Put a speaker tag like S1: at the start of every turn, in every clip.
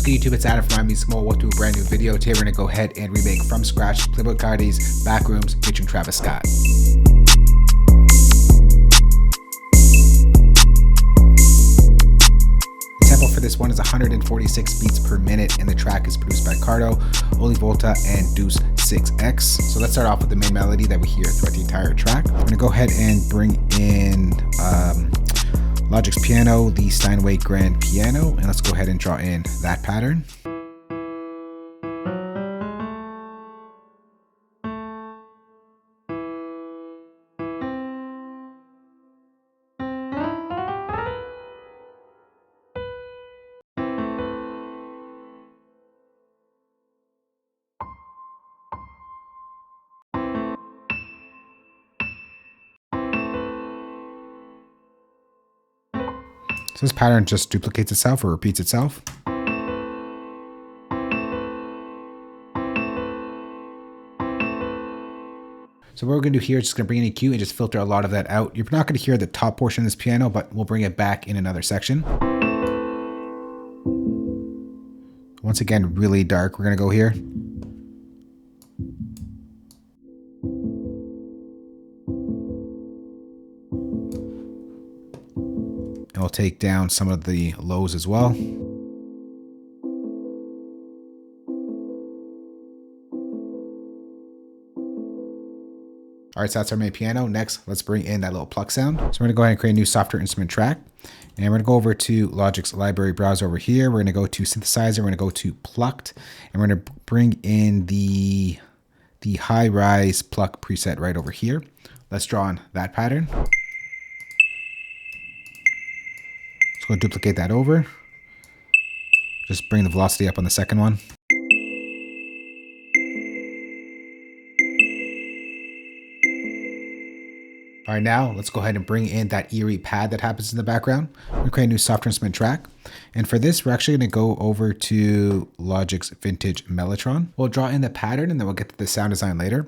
S1: What's good, YouTube? It's Adam from Me Small. Welcome to a brand new video. Today we're going to go ahead and remake from scratch Playboi Carti's Backrooms featuring Travis Scott. The tempo for this one is 146 beats per minute, and the track is produced by Carto, Oli Volta, and Deuce 6X. So let's start off with the main melody that we hear throughout the entire track. I'm going to go ahead and bring in Logic's piano, the Steinway grand piano, and let's go ahead and draw in that pattern. So this pattern just duplicates itself or repeats itself. So what we're going to do here is just going to bring in EQ and just filter a lot of that out. You're not going to hear the top portion of this piano, but we'll bring it back in another section. Once again, really dark. We're going to go here. And we'll take down some of the lows as well. All right, so that's our main piano. Next, let's bring in that little pluck sound. So we're gonna go ahead and create a new software instrument track. And we're gonna go over to Logic's library browser over here. We're gonna go to synthesizer, we're gonna go to plucked, and we're gonna bring in the high rise pluck preset right over here. Let's draw on that pattern. Just go duplicate that over. Just bring the velocity up on the second one. All right, now let's go ahead and bring in that eerie pad that happens in the background. We're gonna create a new software instrument track. And for this, we're actually gonna go over to Logic's Vintage Mellotron. We'll draw in the pattern and then we'll get to the sound design later.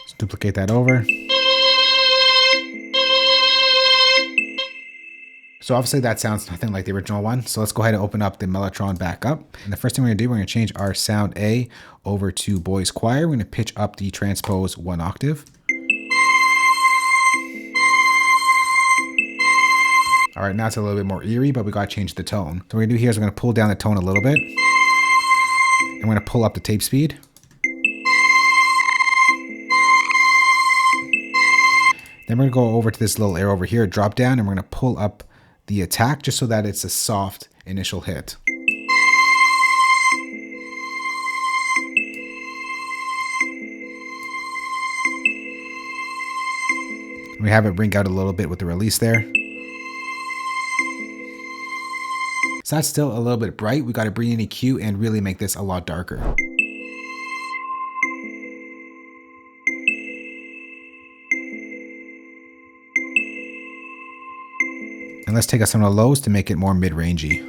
S1: Let's duplicate that over. So obviously that sounds nothing like the original one. So let's go ahead and open up the Mellotron back up. And the first thing we're gonna do, we're gonna change our sound A over to Boys Choir. We're gonna pitch up the transpose 1 octave. All right, now it's a little bit more eerie, but we gotta change the tone. So what we're gonna do here is we're gonna pull down the tone a little bit. And we're gonna pull up the tape speed. Then we're gonna go over to this little arrow over here, drop down, and we're gonna pull up the attack just so that it's a soft initial hit. We have it ring out a little bit with the release there. So that's still a little bit bright. We got to bring in EQ and really make this a lot darker. And let's take out some of the lows to make it more mid-rangey.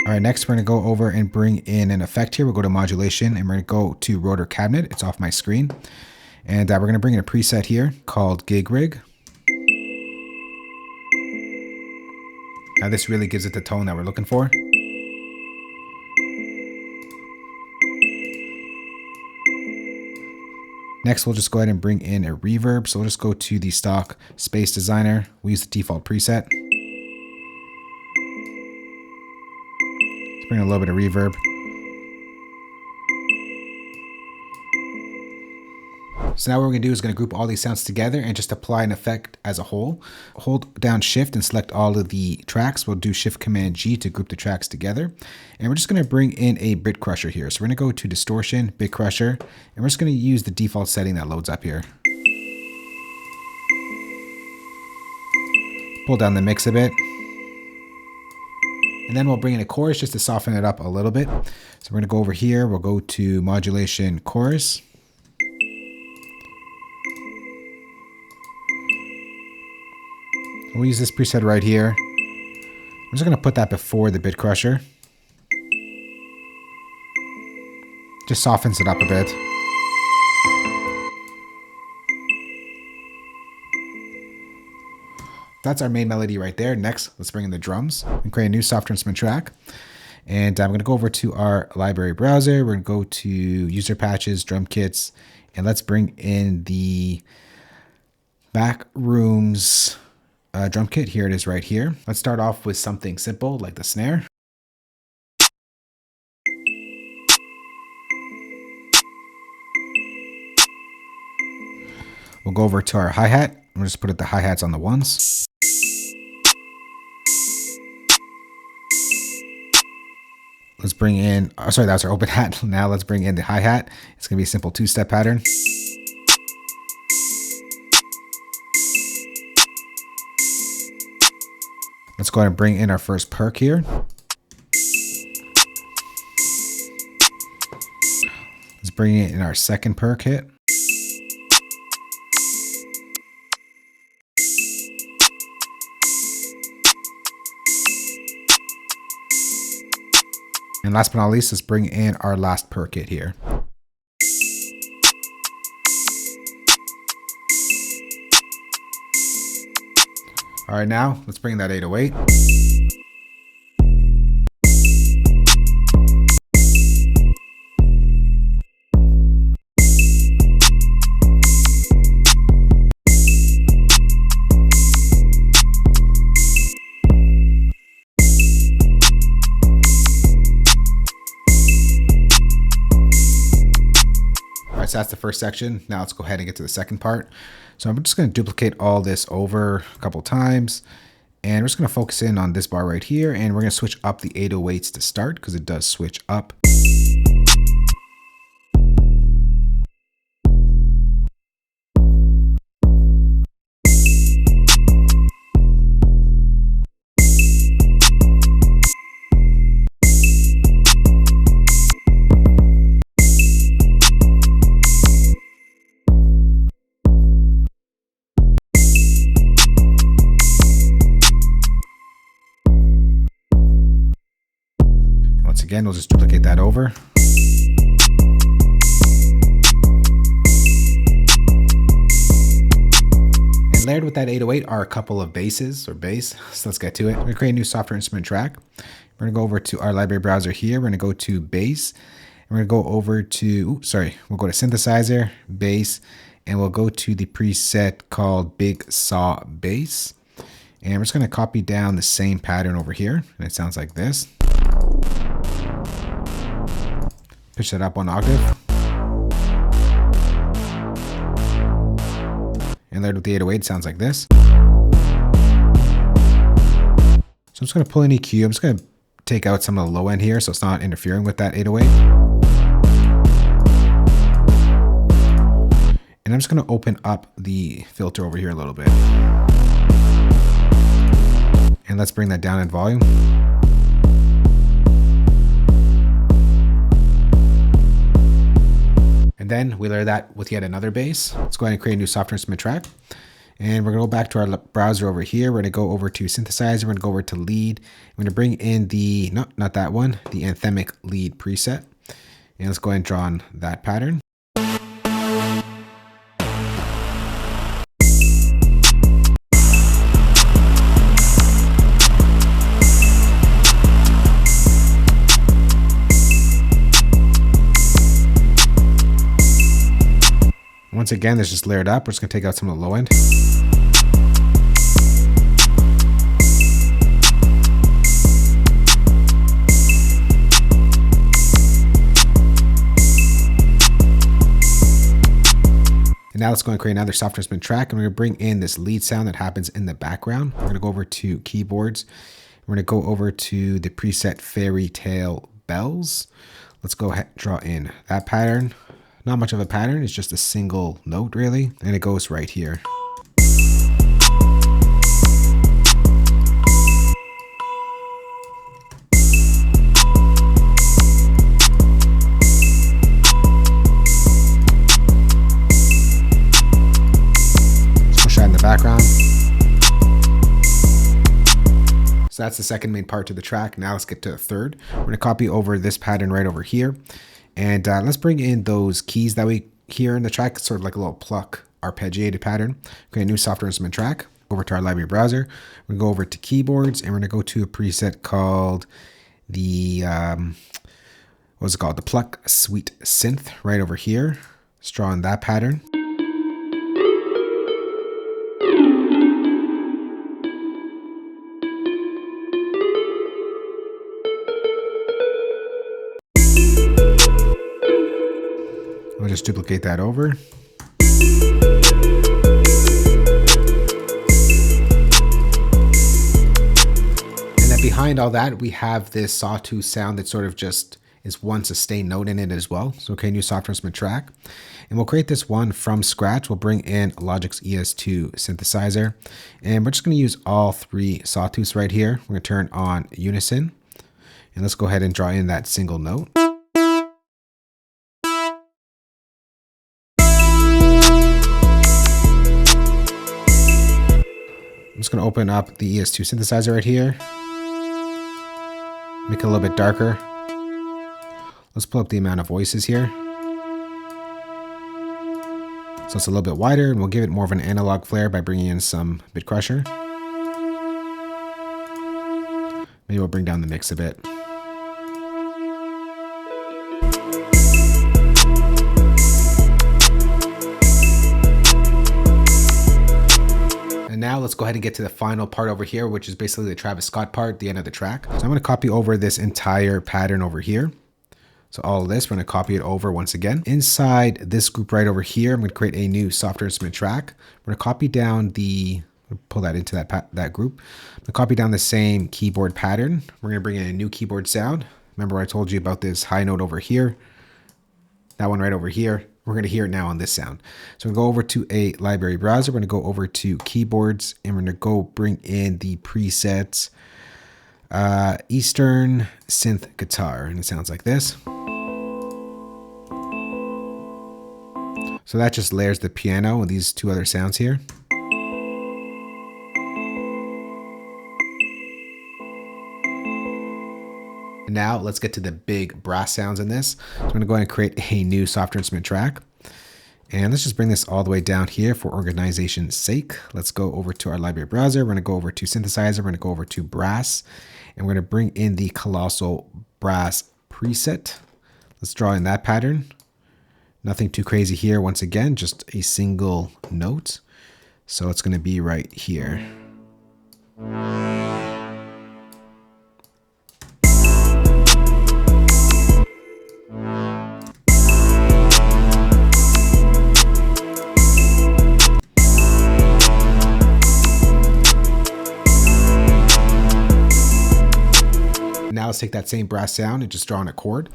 S1: All right, next we're gonna go over and bring in an effect here. We'll go to modulation and we're gonna go to rotor cabinet. It's off my screen. And we're gonna bring in a preset here called Gig Rig. Now this really gives it the tone that we're looking for. Next, we'll just go ahead and bring in a reverb. So we'll just go to the stock Space Designer. We use the default preset. Let's bring in a little bit of reverb. So now what we're gonna do is gonna group all these sounds together and just apply an effect as a whole. Hold down Shift and select all of the tracks. We'll do Shift Command G to group the tracks together. And we're just gonna bring in a bit crusher here. So we're gonna go to Distortion, Bit Crusher, and we're just gonna use the default setting that loads up here. Pull down the mix a bit. And then we'll bring in a chorus just to soften it up a little bit. So we're gonna go over here, we'll go to Modulation Chorus. we'll use this preset right here. I'm just going to put that before the bit crusher. Just softens it up a bit. That's our main melody right there. Next, let's bring in the drums and create a new software instrument track. And I'm going to go over to our library browser. We're going to go to user patches, drum kits, and let's bring in the BACKR00MS drum kit. Here it is right here. Let's start off with something simple like the snare. We'll go over to our hi-hat. We'll just put the hi-hats on the ones. Let's bring in, oh, sorry, that was our open hat. Now let's bring in the hi-hat. It's going to be a simple two-step pattern. Let's go ahead and bring in our first perk here. Let's bring in our second perk hit. And last but not least, let's bring in our last perk hit here. All right, now let's bring in that 808. So that's the first section. Now let's go ahead and get to the second part. So I'm just going to duplicate all this over a couple times. And we're just going to focus in on this bar right here. And we're going to switch up the 808s to start because it does switch up. Again, we'll just duplicate that over. And layered with that 808 are a couple of basses or bass. So let's get to it. We're gonna create a new software instrument track. We're gonna go over to our library browser here. We're gonna go to bass. And we're gonna go over to, we'll go to synthesizer, bass, and we'll go to the preset called Big Saw Bass. And we're just gonna copy down the same pattern over here. And it sounds like this. Pitch that up 1 octave. And layered with the 808 sounds like this. So I'm just going to pull in EQ. I'm just going to take out some of the low end here so it's not interfering with that 808. And I'm just going to open up the filter over here a little bit. And let's bring that down in volume. And then we layer that with yet another bass. Let's go ahead and create a new software instrument track. And we're going to go back to our browser over here. We're going to go over to synthesizer. We're going to go over to lead. We're going to bring in the, no, not that one, the anthemic lead preset. And let's go ahead and draw on that pattern. Once again, this is just layered up. We're just going to take out some of the low end. And now let's go and create another software instrument track. And we're going to bring in this lead sound that happens in the background. We're going to go over to keyboards. We're going to go over to the preset Fairy Tale Bells. Let's go ahead and draw in that pattern. Not much of a pattern, it's just a single note really, and it goes right here. Let's push that in the background. So that's the second main part to the track. Now let's get to the third. We're gonna copy over this pattern right over here. And let's bring in those keys that we hear in the track. It's sort of like a little pluck arpeggiated pattern. Create a new software instrument track. Over to our library browser. We're gonna go over to keyboards and we're gonna go to a preset called the, what's it called? The Pluck Sweet Synth right over here. Let's draw in that pattern. We'll just duplicate that over. And then behind all that, we have this sawtooth sound that sort of just is one sustained note in it as well. So okay, new software instrument track. And we'll create this one from scratch. We'll bring in Logic's ES2 synthesizer. And we're just gonna use all three sawtooths right here. We're gonna turn on unison. And let's go ahead and draw in that single note. I'm just gonna open up the ES2 synthesizer right here. Make it a little bit darker. Let's pull up the amount of voices here. So it's a little bit wider, and we'll give it more of an analog flair by bringing in some bit crusher. Maybe we'll bring down the mix a bit. And now let's go ahead and get to the final part over here, which is basically the Travis Scott part, the end of the track. So I'm going to copy over this entire pattern over here. So all of this, we're going to copy it over once again. Inside this group right over here, I'm going to create a new software instrument track. We're going to copy down the, pull that into that group. I'm going to copy down the same keyboard pattern. We're going to bring in a new keyboard sound. Remember I told you about this high note over here? That one right over here. We're going to hear it now on this sound. So we're going to go over to a library browser. We're going to go over to keyboards and we're going to go bring in the presets Eastern Synth Guitar. And it sounds like this. So that just layers the piano and these two other sounds here. And now let's get to the big brass sounds in this. So I'm going to go ahead and create a new software instrument track. And let's just bring this all the way down here for organization's sake. Let's go over to our library browser. We're going to go over to synthesizer. We're going to go over to brass. And we're going to bring in the colossal brass preset. Let's draw in that pattern. Nothing too crazy here. Once again, just a single note. So it's going to be right here. Now let's take that same brass sound and just draw on a chord.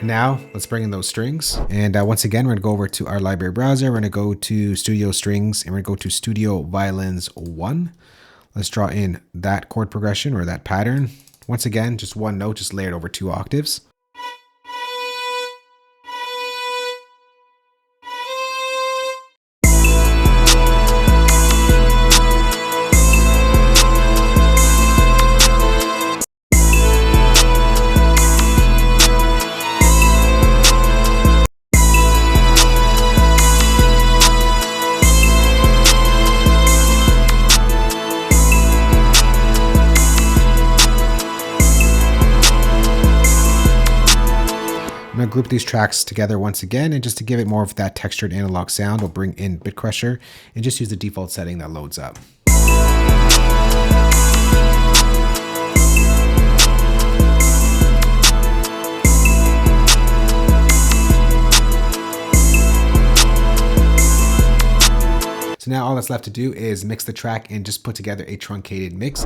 S1: Now let's bring in those strings. And once again, we're gonna go over to our library browser. We're gonna go to Studio Strings and we're gonna go to Studio Violins 1. Let's draw in that chord progression or that pattern. Once again, just one note, just layered over 2 octaves. I'm going to group these tracks together once again, and just to give it more of that textured analog sound, we'll bring in Bit Crusher and just use the default setting that loads up. So now all that's left to do is mix the track and just put together a truncated mix.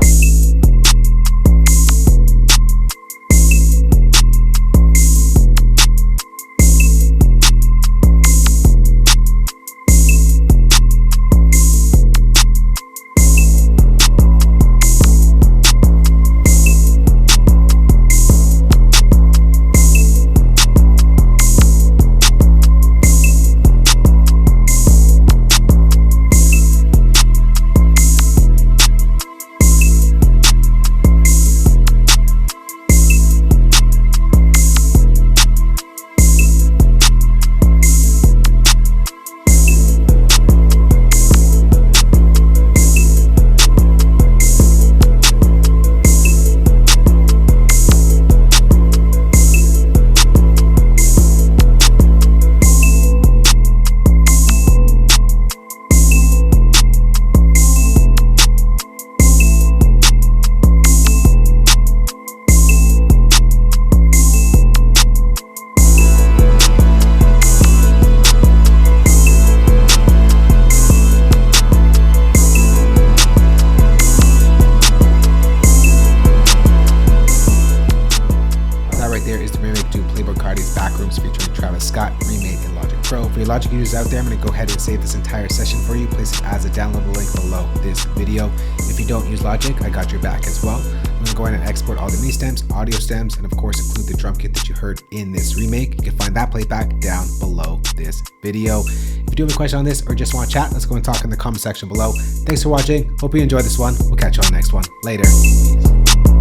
S1: is the remake to Playboi Carti's Backrooms featuring Travis Scott, remade in Logic Pro. For your Logic users out there, I'm going to go ahead and save this entire session for you. Place it as a downloadable link below this video. If you don't use Logic, I got your back as well. I'm going to go ahead and export all the MIDI stems, audio stems, and of course include the drum kit that you heard in this remake. You can find that playback down below this video. If you do have a question on this or just want to chat, let's go and talk in the comment section below. Thanks for watching. Hope you enjoyed this one. We'll catch you on the next one. Later. Peace.